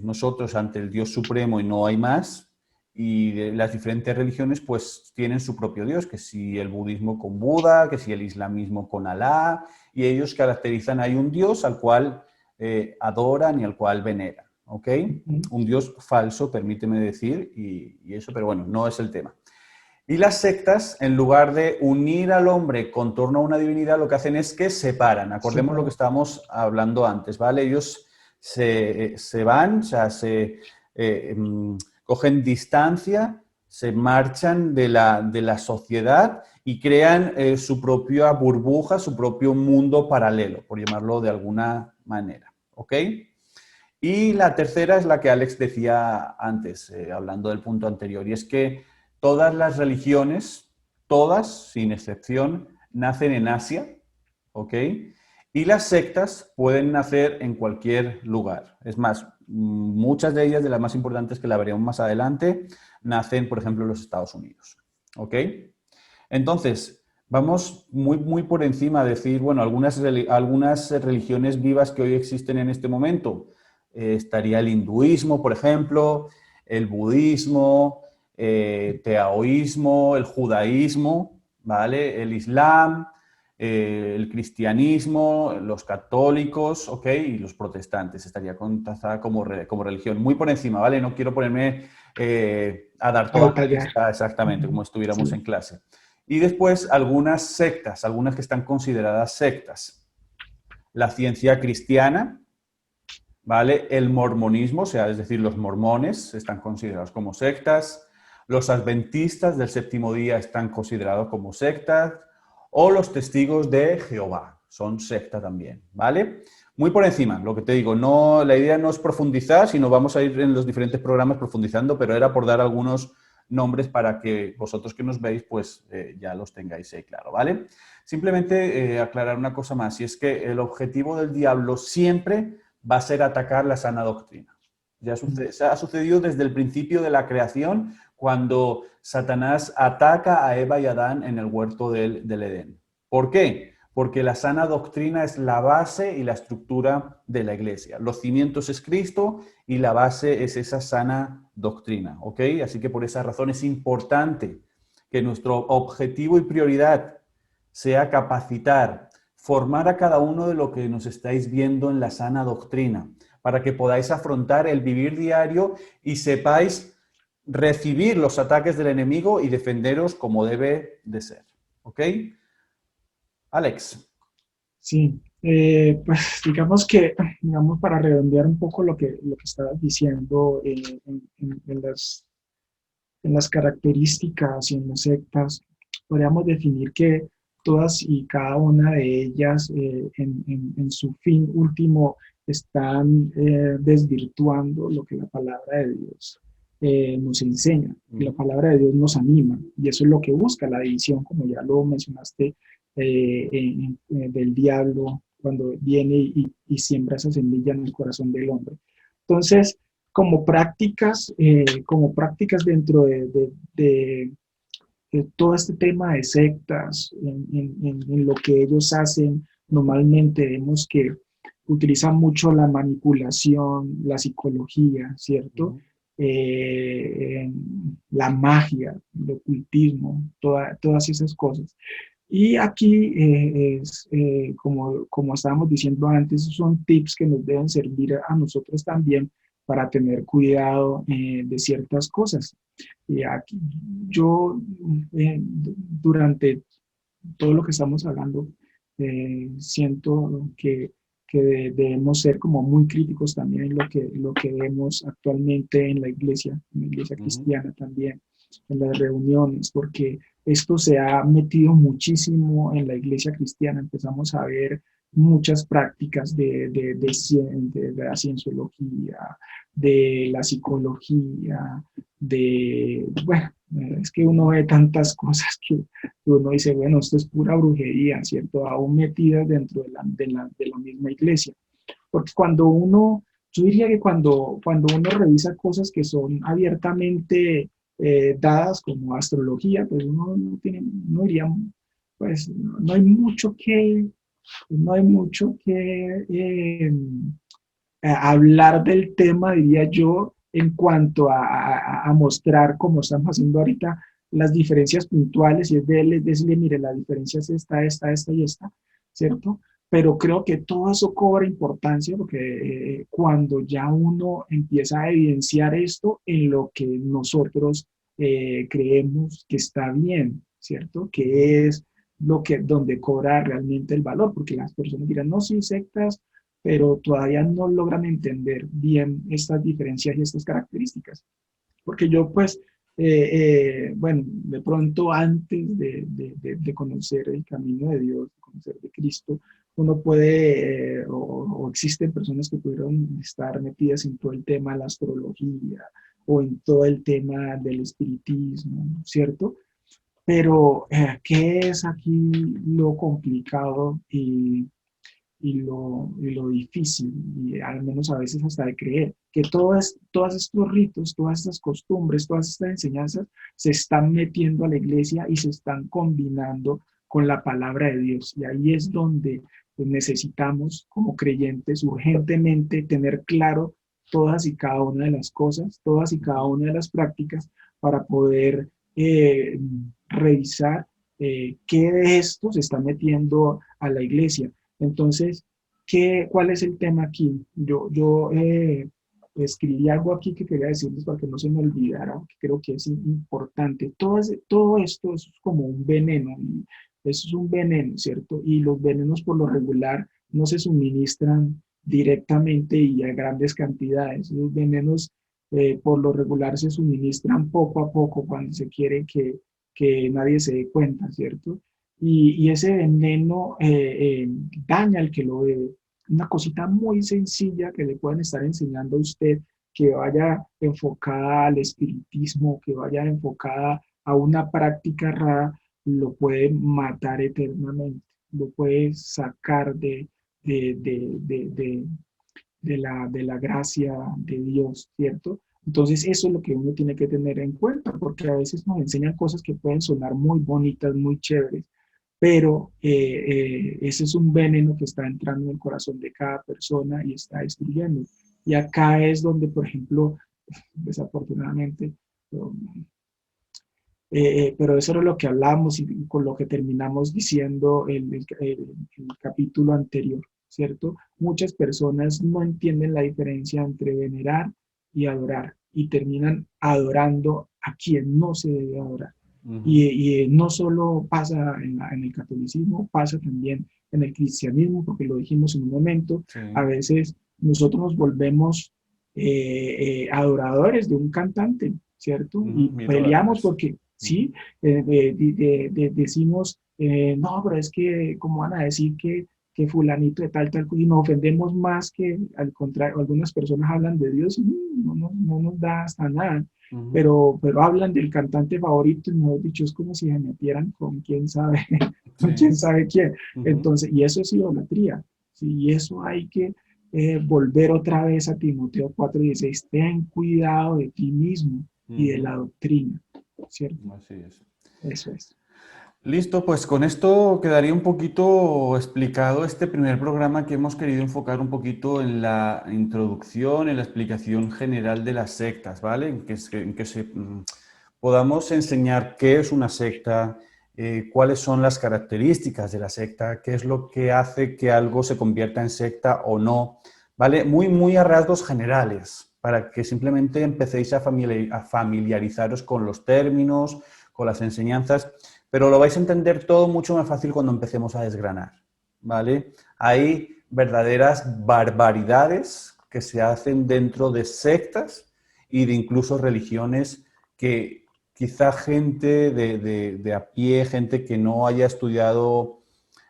Speaker 6: nosotros ante el Dios supremo y no hay más, las diferentes religiones pues tienen su propio Dios, que si el budismo con Buda, que si el islamismo con Alá, y ellos caracterizan, hay un Dios al cual adoran y al cual veneran, ¿ok? Un Dios falso, permíteme decir, y eso, pero bueno, no es el tema. Y las sectas, en lugar de unir al hombre con torno a una divinidad, lo que hacen es que separan. Acordemos lo que estábamos hablando antes, ¿vale? Ellos se van, o sea, cogen distancia, se marchan de la sociedad y crean su propia burbuja, su propio mundo paralelo, por llamarlo de alguna manera, ¿ok? Y la tercera es la que Alex decía antes, hablando del punto anterior, y es que todas las religiones, todas, sin excepción, nacen en Asia, ¿ok? Y las sectas pueden nacer en cualquier lugar. Es más, muchas de ellas, de las más importantes que la veremos más adelante, nacen, por ejemplo, en los Estados Unidos, ¿ok? Entonces, vamos muy por encima de decir, bueno, algunas religiones vivas que hoy existen en este momento. Estaría el hinduismo, por ejemplo, el budismo, taoísmo, el judaísmo, ¿vale? El islam, el cristianismo, los católicos, ¿ok? Y los protestantes, estaría contada como religión. Muy por encima, ¿vale? No quiero ponerme a dar toda la lista exactamente, como estuviéramos en clase. Y después algunas sectas, algunas que están consideradas sectas. La ciencia cristiana, ¿vale? El mormonismo, o sea, es decir, los mormones están considerados como sectas. Los adventistas del séptimo día están considerados como sectas. O los testigos de Jehová son secta también, ¿vale? Muy por encima, lo que te digo, no, la idea no es profundizar, sino vamos a ir en los diferentes programas profundizando, pero era por dar algunos nombres para que vosotros que nos veis, pues ya los tengáis ahí claro, ¿vale? Simplemente aclarar una cosa más, y es que el objetivo del diablo siempre va a ser atacar la sana doctrina. Ya ha sucedido desde el principio de la creación, cuando Satanás ataca a Eva y Adán en el huerto del Edén. ¿Por qué? Porque la sana doctrina es la base y la estructura de la iglesia. Los cimientos es Cristo y la base es esa sana doctrina, ¿ok? Así que por esa razón es importante que nuestro objetivo y prioridad sea capacitar, formar a cada uno de lo que nos estáis viendo en la sana doctrina, para que podáis afrontar el vivir diario y sepáis recibir los ataques del enemigo y defenderos como debe de ser. ¿Ok? Alex.
Speaker 3: Sí, pues digamos para redondear un poco lo que estabas diciendo en las características y en las sectas, podríamos definir que todas y cada una de ellas en su fin último están desvirtuando lo que la palabra de Dios nos enseña. La palabra de Dios nos anima y eso es lo que busca la división, como ya lo mencionaste, del diablo cuando viene y siembra esa semilla en el corazón del hombre. Entonces, como prácticas dentro de todo este tema de sectas, en lo que ellos hacen, normalmente vemos que utilizan mucho la manipulación, la psicología, ¿cierto? La magia, el ocultismo, todas esas cosas. Y aquí, como estábamos diciendo antes, son tips que nos deben servir a nosotros también para tener cuidado de ciertas cosas. Y aquí yo, durante todo lo que estamos hablando, siento que debemos ser como muy críticos también en lo que vemos actualmente en la iglesia cristiana también, en las reuniones, porque esto se ha metido muchísimo en la iglesia cristiana. Empezamos a ver muchas prácticas de la cienciología, de la psicología, bueno, es que uno ve tantas cosas que uno dice, bueno, esto es pura brujería, ¿cierto? Aún metidas dentro de la misma iglesia. Porque yo diría que cuando uno revisa cosas que son abiertamente dadas como astrología, pues uno no diría, pues no hay mucho que hablar del tema, diría yo, en cuanto a mostrar, como estamos haciendo ahorita, las diferencias puntuales, y es de decirle, mire, la diferencia es esta y esta, ¿cierto? Pero creo que todo eso cobra importancia porque cuando ya uno empieza a evidenciar esto en lo que nosotros creemos que está bien, ¿cierto? Que es donde cobra realmente el valor, porque las personas dirán, no, sí, sectas, pero todavía no logran entender bien estas diferencias y estas características. Porque yo, pues, bueno, de pronto antes de conocer el camino de Dios, de conocer de Cristo, uno puede, o existen personas que pudieron estar metidas en todo el tema de la astrología o en todo el tema del espiritismo, ¿cierto? Pero, ¿qué es aquí lo complicado y lo difícil, y al menos a veces hasta de creer, que todos estos ritos, todas estas costumbres, todas estas enseñanzas se están metiendo a la iglesia y se están combinando con la palabra de Dios? Y ahí es donde pues, necesitamos como creyentes urgentemente tener claro todas y cada una de las cosas, todas y cada una de las prácticas para poder revisar qué de esto se está metiendo a la iglesia. Entonces, ¿cuál es el tema aquí? Yo escribí algo aquí que quería decirles para que no se me olvidara, que creo que es importante. Todo esto es como un veneno, y eso es un veneno, ¿cierto? Y los venenos por lo regular no se suministran directamente y a grandes cantidades. Los venenos por lo regular se suministran poco a poco cuando se quiere que nadie se dé cuenta, ¿cierto? Y ese veneno daña al que lo bebe. Una cosita muy sencilla que le pueden estar enseñando a usted, que vaya enfocada al espiritismo, que vaya enfocada a una práctica rara, lo puede matar eternamente, lo puede sacar de la gracia de Dios, ¿cierto? Entonces eso es lo que uno tiene que tener en cuenta, porque a veces nos enseñan cosas que pueden sonar muy bonitas, muy chéveres, pero ese es un veneno que está entrando en el corazón de cada persona y está destruyendo. Y acá es donde, por ejemplo, desafortunadamente, pero eso era lo que hablamos y con lo que terminamos diciendo el capítulo anterior, ¿cierto? Muchas personas no entienden la diferencia entre venerar y adorar y terminan adorando a quien no se debe adorar. Y no solo pasa en el catolicismo, pasa también en el cristianismo, porque lo dijimos en un momento, sí. A veces nosotros nos volvemos adoradores de un cantante, ¿cierto? Y peleamos porque, sí, decimos, no, pero es que, ¿cómo van a decir que fulanito de tal, y nos ofendemos más que, al contrario, algunas personas hablan de Dios y no nos da hasta nada. Pero hablan del cantante favorito y mejor dicho es como si se metieran con quién sabe, con quién sabe quién. Entonces, y eso es idolatría, ¿sí? Y eso hay que volver otra vez a Timoteo 4:16, ten cuidado de ti mismo y de la doctrina, ¿cierto?
Speaker 6: Así es.
Speaker 3: Eso es.
Speaker 6: Listo, pues con esto quedaría un poquito explicado este primer programa que hemos querido enfocar un poquito en la introducción, en la explicación general de las sectas, ¿vale? En que podamos enseñar qué es una secta, cuáles son las características de la secta, qué es lo que hace que algo se convierta en secta o no, ¿vale? Muy a rasgos generales, para que simplemente empecéis a familiarizaros con los términos, con las enseñanzas. Pero lo vais a entender todo mucho más fácil cuando empecemos a desgranar, ¿vale? Hay verdaderas barbaridades que se hacen dentro de sectas y de incluso religiones que quizá gente de a pie, gente que no haya estudiado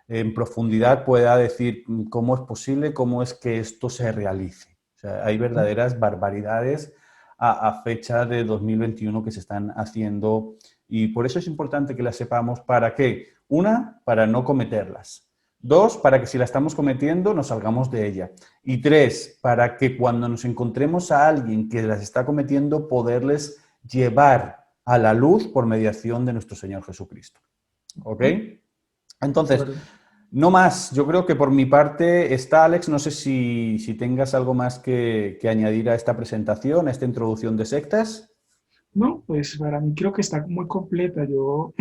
Speaker 6: en profundidad pueda decir cómo es posible, cómo es que esto se realice. O sea, hay verdaderas barbaridades a fecha de 2021 que se están haciendo. Y por eso es importante que las sepamos. ¿Para qué? Una, para no cometerlas. Dos, para que si la estamos cometiendo nos salgamos de ella. Y tres, para que cuando nos encontremos a alguien que las está cometiendo, poderles llevar a la luz por mediación de nuestro Señor Jesucristo. ¿Ok? Entonces, No más, yo creo que por mi parte está Alex, no sé si tengas algo más que añadir a esta presentación, a esta introducción de sectas.
Speaker 3: No, pues para mí creo que está muy completa. Yo,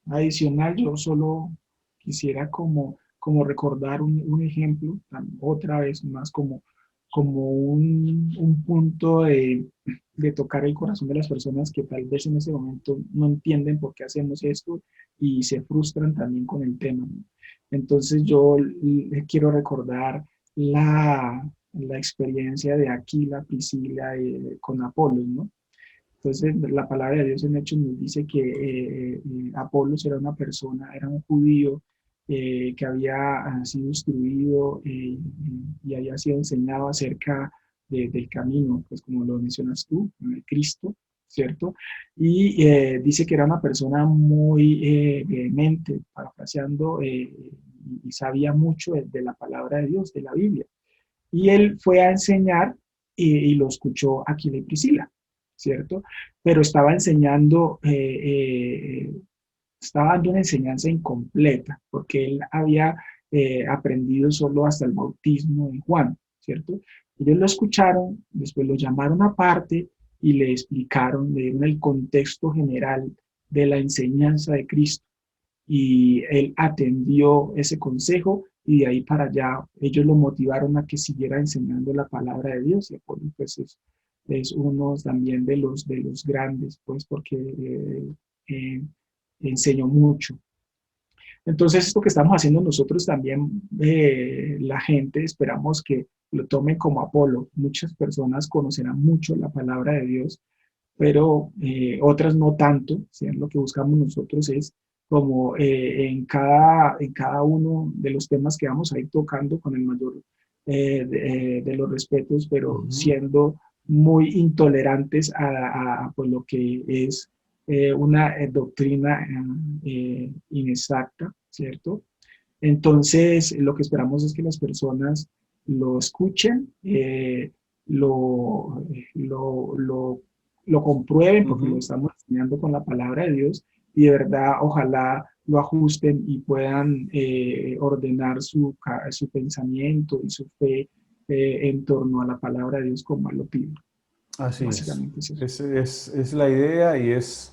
Speaker 3: adicional, yo solo quisiera como recordar un ejemplo, otra vez más como un punto de tocar el corazón de las personas que tal vez en ese momento no entienden por qué hacemos esto y se frustran también con el tema, ¿no? Entonces yo quiero recordar la experiencia de Aquila, Priscila con Apolos, ¿no? Entonces, la palabra de Dios en Hechos nos dice que Apolos era una persona, era un judío que había sido instruido y había sido enseñado acerca del camino, pues como lo mencionas tú, Cristo, ¿cierto? Y dice que era una persona muy vehemente, parafraseando, y sabía mucho de la palabra de Dios, de la Biblia. Y él fue a enseñar y lo escuchó Aquila y Priscila, ¿cierto? Pero estaba enseñando, estaba dando una enseñanza incompleta, porque él había aprendido solo hasta el bautismo de Juan, ¿cierto? Ellos lo escucharon, después lo llamaron aparte y le explicaron, le dieron el contexto general de la enseñanza de Cristo. Y él atendió ese consejo y de ahí para allá ellos lo motivaron a que siguiera enseñando la palabra de Dios. Y Apolo pues es uno también de los grandes, pues porque eh, enseñó mucho. Entonces, esto que estamos haciendo nosotros también, la gente, esperamos que lo tomen como Apolo. Muchas personas conocerán mucho la palabra de Dios, pero otras no tanto. ¿Sí? Lo que buscamos nosotros es como en cada uno de los temas que vamos a ir tocando con el mayor de los respetos, pero siendo muy intolerantes a pues, lo que es una doctrina inexacta, ¿cierto? Entonces, lo que esperamos es que las personas lo escuchen, lo, lo, lo, lo comprueben, porque lo estamos enseñando con la palabra de Dios, y de verdad, ojalá lo ajusten y puedan ordenar su pensamiento y su fe en torno a la palabra de Dios como él lo pide.
Speaker 6: Así
Speaker 3: Básicamente
Speaker 6: es la idea y es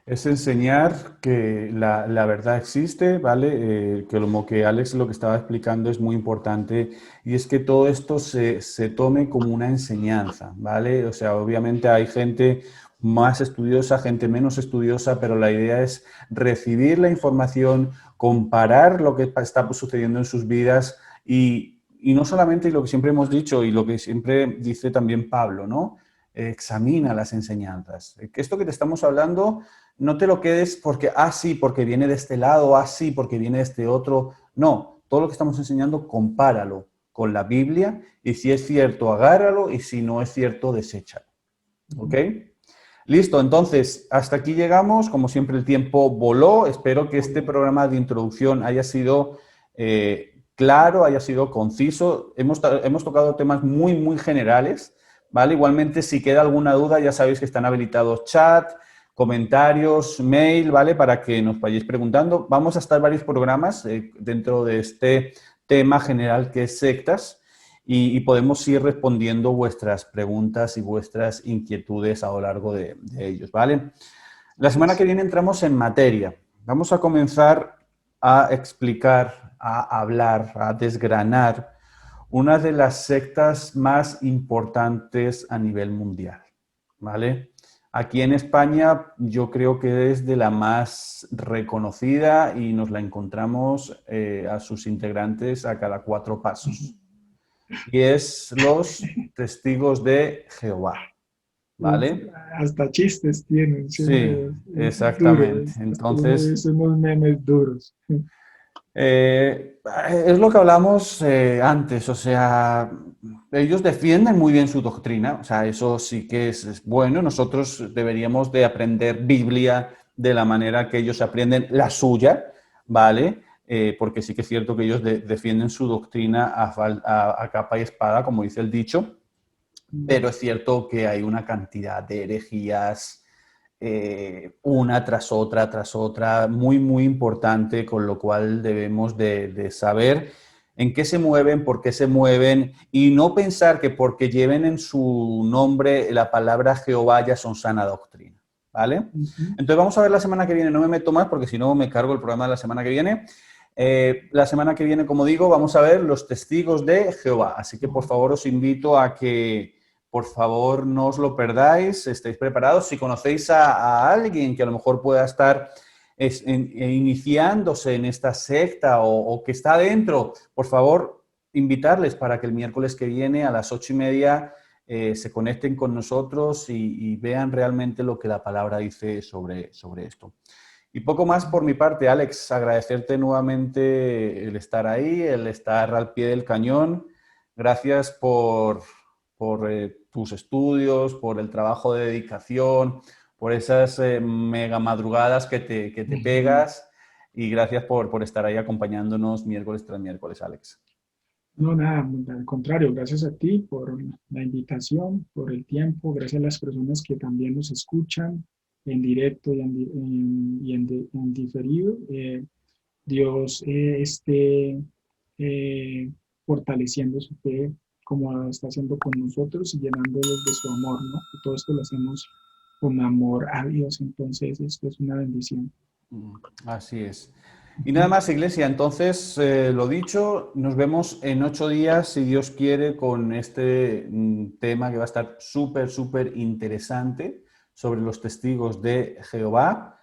Speaker 6: enseñar que la verdad existe, ¿vale? Que como que Alex lo que estaba explicando es muy importante y es que todo esto se tome como una enseñanza, ¿vale? O sea, obviamente hay gente más estudiosa, gente menos estudiosa, pero la idea es recibir la información, comparar lo que está sucediendo en sus vidas y no solamente lo que siempre hemos dicho y lo que siempre dice también Pablo, ¿no? Examina las enseñanzas. Que esto que te estamos hablando, no te lo quedes porque, sí, porque viene de este lado, sí, porque viene de este otro. No, todo lo que estamos enseñando, compáralo con la Biblia y si es cierto, agárralo y si no es cierto, deséchalo. ¿Ok? Listo, entonces, hasta aquí llegamos. Como siempre, el tiempo voló. Espero que este programa de introducción haya sido claro, haya sido conciso. Hemos tocado temas muy, muy generales, ¿vale? Igualmente, si queda alguna duda, ya sabéis que están habilitados chat, comentarios, mail, ¿vale? Para que nos vayáis preguntando. Vamos a estar varios programas dentro de este tema general que es sectas y podemos ir respondiendo vuestras preguntas y vuestras inquietudes a lo largo de ellos, ¿vale? La semana que viene entramos en materia. Vamos a comenzar a explicar, a hablar, a desgranar una de las sectas más importantes a nivel mundial, ¿vale? Aquí en España yo creo que es de la más reconocida y nos la encontramos a sus integrantes a cada 4 pasos. Y es los Testigos de Jehová, ¿vale?
Speaker 3: Hasta chistes tienen.
Speaker 6: Sí, exactamente. Entonces,
Speaker 3: son unos memes duros.
Speaker 6: es lo que hablamos antes, o sea, ellos defienden muy bien su doctrina, o sea, eso sí que es bueno. Nosotros deberíamos de aprender Biblia de la manera que ellos aprenden la suya, ¿vale? Porque sí que es cierto que ellos defienden su doctrina a capa y espada, como dice el dicho, pero es cierto que hay una cantidad de herejías una tras otra, muy, muy importante, con lo cual debemos de saber en qué se mueven, por qué se mueven, y no pensar que porque lleven en su nombre la palabra Jehová ya son sana doctrina, ¿vale? Entonces vamos a ver la semana que viene, no me meto más porque si no me cargo el programa de la semana que viene. La semana que viene, como digo, vamos a ver los testigos de Jehová, así que por favor os invito a que por favor no os lo perdáis, estéis preparados. Si conocéis a alguien que a lo mejor pueda estar iniciándose en esta secta o que está dentro, por favor, invitarles para que el miércoles que viene a las 8:30 se conecten con nosotros y vean realmente lo que la palabra dice sobre esto. Y poco más por mi parte, Alex, agradecerte nuevamente el estar ahí, el estar al pie del cañón. Gracias por tus estudios, por el trabajo de dedicación, por esas mega madrugadas que te pegas, y gracias por estar ahí acompañándonos miércoles tras miércoles, Alex.
Speaker 3: No, nada, al contrario, gracias a ti por la invitación, por el tiempo, gracias a las personas que también nos escuchan en directo y en diferido. Dios esté fortaleciendo su fe como está haciendo con nosotros y llenándolos de su amor, ¿no? Y todo esto lo hacemos con amor a Dios, entonces esto es una bendición.
Speaker 6: Así es. Y nada más, Iglesia, entonces, lo dicho, nos vemos en 8 días, si Dios quiere, con este tema que va a estar súper, súper interesante sobre los testigos de Jehová.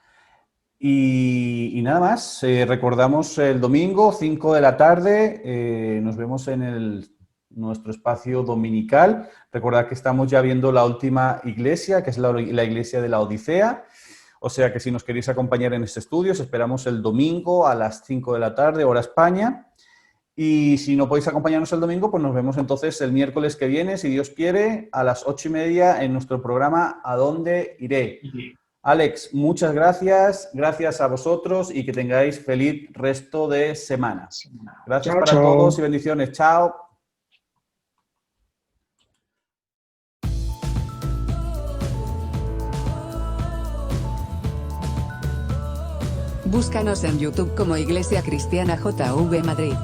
Speaker 6: Y nada más, recordamos el domingo, 5 de la tarde, nos vemos en nuestro espacio dominical. Recordad que estamos ya viendo la última iglesia, que es la iglesia de la Odisea. O sea que si nos queréis acompañar en este estudio, os esperamos el domingo a las 5 de la tarde, hora España. Y si no podéis acompañarnos el domingo, pues nos vemos entonces el miércoles que viene, si Dios quiere, a las 8:30 en nuestro programa ¿A dónde iré? Alex, muchas gracias. Gracias a vosotros y que tengáis feliz resto de semana. Gracias
Speaker 3: Chao,
Speaker 6: para
Speaker 3: chao.
Speaker 6: todos y bendiciones. Chao.
Speaker 2: Búscanos en YouTube como Iglesia Cristiana JV Madrid.